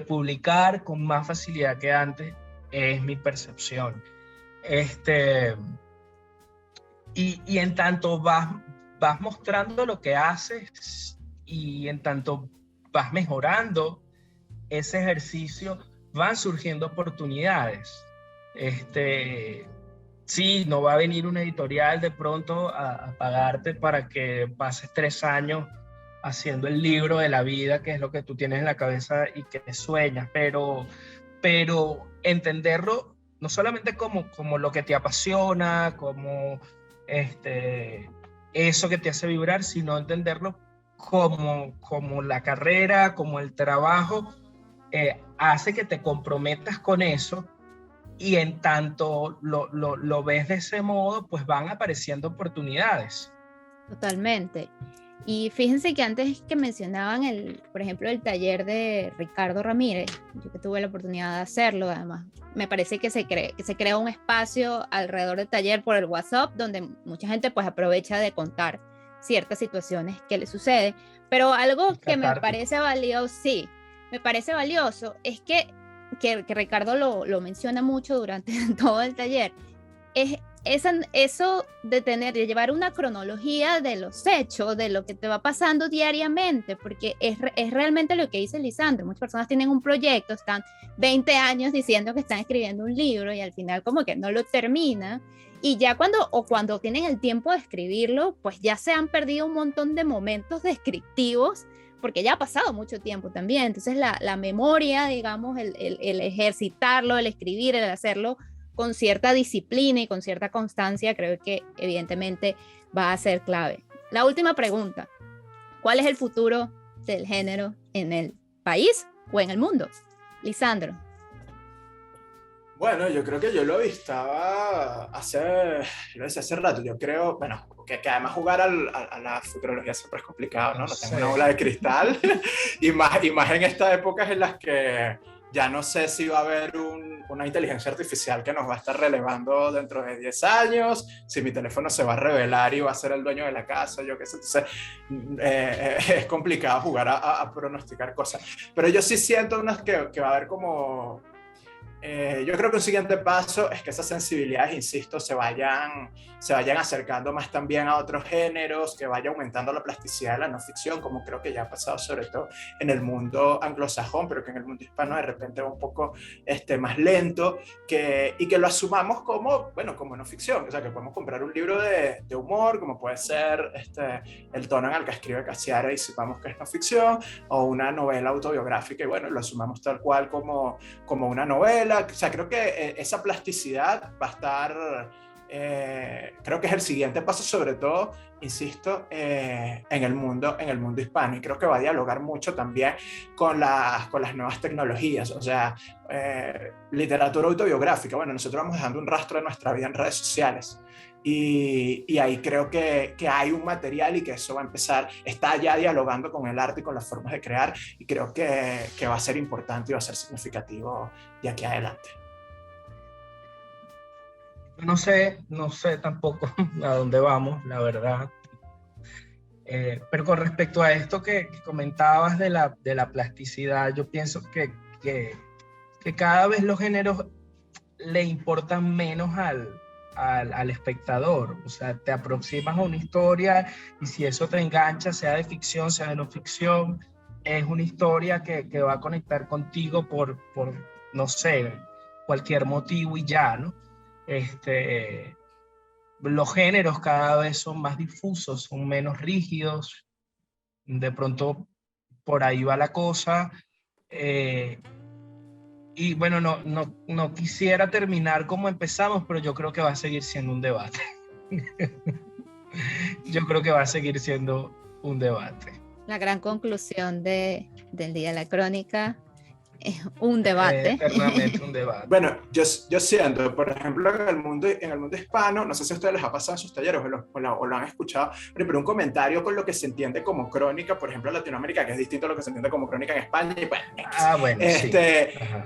publicar con más facilidad que antes, es mi percepción. Y en tanto vas mostrando lo que haces y en tanto vas mejorando ese ejercicio, van surgiendo oportunidades. Sí, no va a venir una editorial de pronto a pagarte para que pases 3 años haciendo el libro de la vida, que es lo que tú tienes en la cabeza y que sueñas, pero entenderlo no solamente como lo que te apasiona, como eso que te hace vibrar, sino entenderlo como la carrera, como el trabajo, hace que te comprometas con eso, y en tanto lo ves de ese modo, pues van apareciendo oportunidades. Totalmente. Y fíjense que antes que mencionaban, por ejemplo, el taller de Ricardo Ramírez, yo que tuve la oportunidad de hacerlo, además, me parece que se crea un espacio alrededor del taller por el WhatsApp, donde mucha gente pues aprovecha de contar ciertas situaciones que le sucede. Pero algo que me parece valioso, sí, me parece valioso, es que Ricardo lo menciona mucho durante todo el taller, es eso de llevar una cronología de los hechos, de lo que te va pasando diariamente, porque es realmente lo que dice Lisandro. Muchas personas tienen un proyecto, están 20 años diciendo que están escribiendo un libro y al final como que no lo terminan, y ya cuando tienen el tiempo de escribirlo, pues ya se han perdido un montón de momentos descriptivos, porque ya ha pasado mucho tiempo también. Entonces la memoria, digamos, el ejercitarlo, el escribir, el hacerlo con cierta disciplina y con cierta constancia, creo que evidentemente va a ser clave. La última pregunta: ¿cuál es el futuro del género en el país o en el mundo? Lisandro. Bueno, yo creo que yo lo avistaba hace rato. Yo creo, bueno, que además jugar a la futurología siempre es complicado, ¿no? No tengo una bola de cristal. y más en estas épocas en las que ya no sé si va a haber una inteligencia artificial que nos va a estar relevando dentro de 10 años, si mi teléfono se va a revelar y va a ser el dueño de la casa, yo qué sé. Entonces, es complicado jugar a pronosticar cosas. Pero yo sí siento que va a haber como... yo creo que un siguiente paso es que esas sensibilidades, insisto, se vayan acercando más también a otros géneros, que vaya aumentando la plasticidad de la no ficción, como creo que ya ha pasado sobre todo en el mundo anglosajón, pero que en el mundo hispano de repente va un poco más lento, y que lo asumamos como no ficción. O sea, que podemos comprar un libro de humor, como puede ser El tono en el que escribe Cassiara y sepamos que es no ficción, o una novela autobiográfica, y bueno, lo asumamos tal cual como una novela. O sea, creo que esa plasticidad va a estar, creo que es el siguiente paso, sobre todo, insisto, en el mundo hispano, y creo que va a dialogar mucho también con las nuevas tecnologías. O sea, literatura autobiográfica, bueno, nosotros vamos dejando un rastro de nuestra vida en redes sociales, y ahí creo que hay un material, y que eso va a empezar, está ya dialogando con el arte y con las formas de crear, y creo que va a ser importante y va a ser significativo de aquí adelante. No sé tampoco a dónde vamos, la verdad. Pero con respecto a esto que comentabas de la plasticidad, yo pienso que cada vez los géneros le importan menos al espectador. O sea, te aproximas a una historia, y si eso te engancha, sea de ficción, sea de no ficción, es una historia que va a conectar contigo por no sé, cualquier motivo, y ya, ¿no? Los géneros cada vez son más difusos, son menos rígidos. De pronto por ahí va la cosa. Y bueno, no quisiera terminar como empezamos, pero yo creo que va a seguir siendo un debate. Yo creo que va a seguir siendo un debate. La gran conclusión del Día de la Crónica es un debate. Eternamente un debate. Bueno, yo siento, por ejemplo, en el mundo hispano, no sé si a ustedes les ha pasado en sus talleres o lo han escuchado, pero un comentario con lo que se entiende como crónica, por ejemplo, en Latinoamérica, que es distinto a lo que se entiende como crónica en España. Y bueno, sí.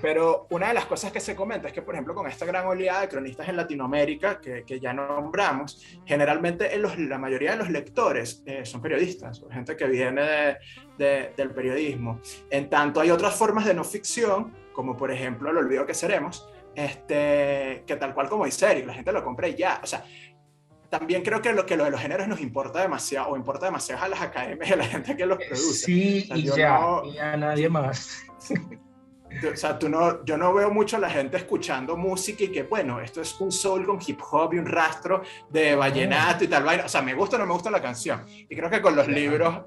Pero una de las cosas que se comenta es que, por ejemplo, con esta gran oleada de cronistas en Latinoamérica que ya nombramos, generalmente la mayoría de los lectores son periodistas, o gente que viene del periodismo. En tanto, hay otras formas de no ficción, como por ejemplo El olvido que seremos, que tal cual como dice Eric, la gente lo compra y ya. O sea, también creo que lo de los géneros nos importa demasiado, o importa demasiado a las academias y a la gente que los produce. Sí, o sea, y a nadie más. O sea, yo no veo mucho a la gente escuchando música y que, bueno, esto es un soul con hip hop y un rastro de vallenato y tal vaina. O sea, me gusta o no me gusta la canción. Y creo que con los libros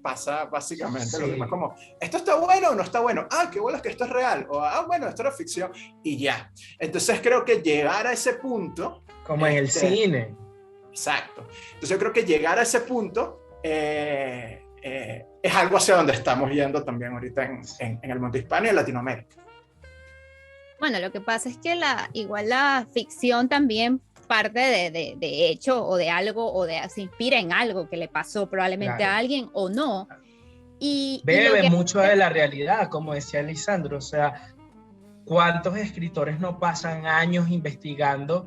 pasa básicamente lo mismo. Es como, ¿esto está bueno o no está bueno? Ah, qué bueno es que esto es real. O, ah, bueno, esto era ficción. Y ya. Entonces creo que llegar a ese punto... Como en el cine. Exacto. Entonces yo creo que llegar a ese punto... es algo hacia donde estamos yendo también ahorita en el mundo hispano y en Latinoamérica. Bueno, lo que pasa es que igual la ficción también parte de hecho o de algo, se inspira en algo que le pasó probablemente a alguien o no. Bebe mucho de la realidad, como decía Lisandro. O sea, ¿cuántos escritores no pasan años investigando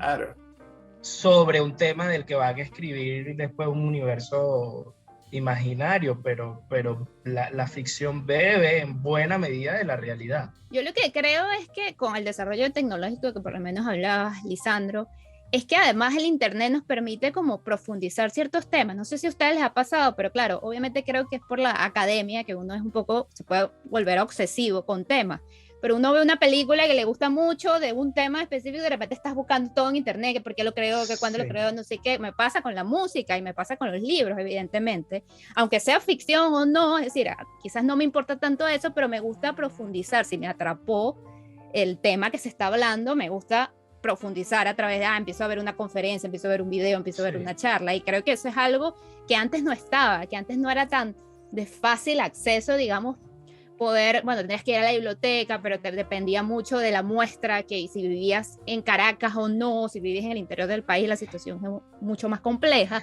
sobre un tema del que van a escribir después un universo imaginario? Pero la ficción bebe en buena medida de la realidad. Yo lo que creo es que con el desarrollo tecnológico que por lo menos hablabas, Lisandro, es que además el internet nos permite como profundizar ciertos temas. No sé si a ustedes les ha pasado, pero claro, obviamente creo que es por la academia que uno es un poco, se puede volver obsesivo con temas. Pero uno ve una película que le gusta mucho de un tema específico y de repente estás buscando todo en internet, que por qué lo creo, que cuándo lo creo, no sé qué. Me pasa con la música y me pasa con los libros, evidentemente. Aunque sea ficción o no, es decir, quizás no me importa tanto eso, pero me gusta profundizar. Si me atrapó el tema que se está hablando, me gusta profundizar a través de, empiezo a ver una conferencia, empiezo a ver un video, empiezo a ver una charla. Y creo que eso es algo que antes no estaba, que antes no era tan de fácil acceso, digamos, poder, bueno, tenías que ir a la biblioteca, pero te dependía mucho de la muestra, que si vivías en Caracas o no, si vivías en el interior del país, la situación es mucho más compleja.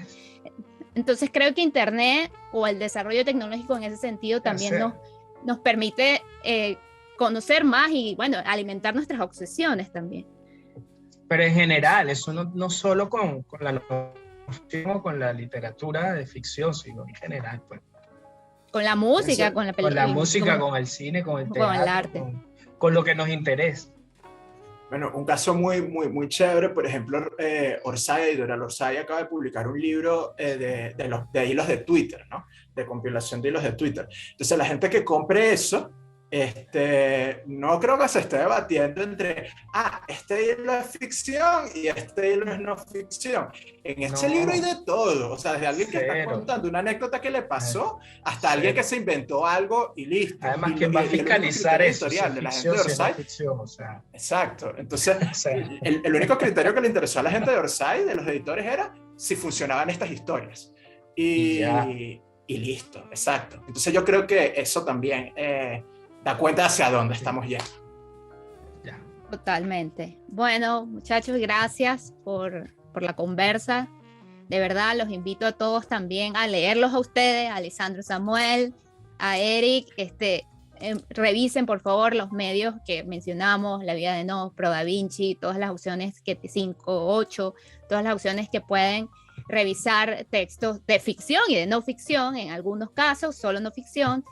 Entonces creo que Internet o el desarrollo tecnológico en ese sentido también nos permite conocer más y, bueno, alimentar nuestras obsesiones también. Pero en general, eso no solo con la noción o con la literatura de ficción, sino en general, pues. Con la música, con la película. Con la música, con el cine, con el teatro, con el arte. Con lo que nos interesa. Bueno, un caso muy chévere, por ejemplo, Orsay, editorial Orsay acaba de publicar un libro de hilos de Twitter, ¿no? De compilación de hilos de Twitter. Entonces, la gente que compre eso, no creo que se esté debatiendo entre, este hilo es ficción y este hilo es no ficción. En este libro hay de todo, o sea, desde alguien que está contando una anécdota que le pasó, hasta alguien que se inventó algo y listo. Además, ¿quién va a fiscalizar eso? De la gente de Orsay. O sea. Exacto. Entonces, el único criterio que le interesó a la gente de Orsay, de los editores, era si funcionaban estas historias. Y listo, exacto. Entonces yo creo que eso también da cuenta hacia dónde estamos yendo. Totalmente. Bueno, muchachos, gracias por la conversa. De verdad, los invito a todos también a leerlos a ustedes, a Lisandro, Samuel, a Eric. Revisen, por favor, los medios que mencionamos, La Vida de Nos, Pro Da Vinci, todas las opciones, 5, 8, todas las opciones que pueden revisar textos de ficción y de no ficción, en algunos casos, solo no ficción.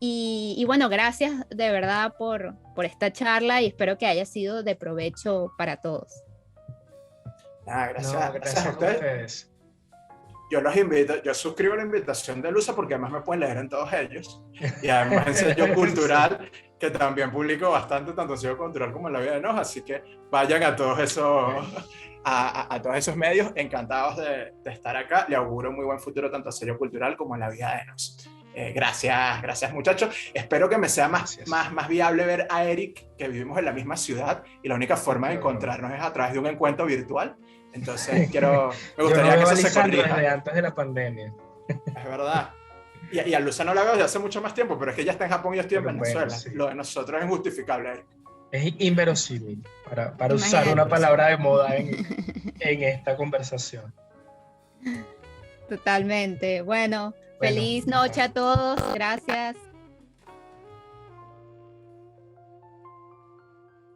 Y bueno, gracias de verdad por esta charla y espero que haya sido de provecho para todos. Gracias a ustedes. Yo los invito, yo suscribo la invitación de Luza porque además me pueden leer en todos ellos. Y además en Sello Cultural, que también publico bastante, tanto en Sello Cultural como en La Vida de Nos, así que vayan a todos esos... A todos esos medios, encantados de estar acá. Le auguro muy buen futuro tanto a Sello Cultural como a La Vida de Nos. Gracias muchachos. Espero que me sea más viable ver a Eric, que vivimos en la misma ciudad y la única forma de encontrarnos es a través de un encuentro virtual. Entonces me gustaría que eso se corrija. Desde antes de la pandemia. Es verdad. Y a Luza no la veo desde hace mucho más tiempo, pero es que ella está en Japón y yo estoy en Venezuela. Bueno, sí. Lo de nosotros es injustificable, Eric. Es inverosímil, para usar una palabra de moda en esta conversación. Totalmente. Bueno, feliz noche a todos. Gracias.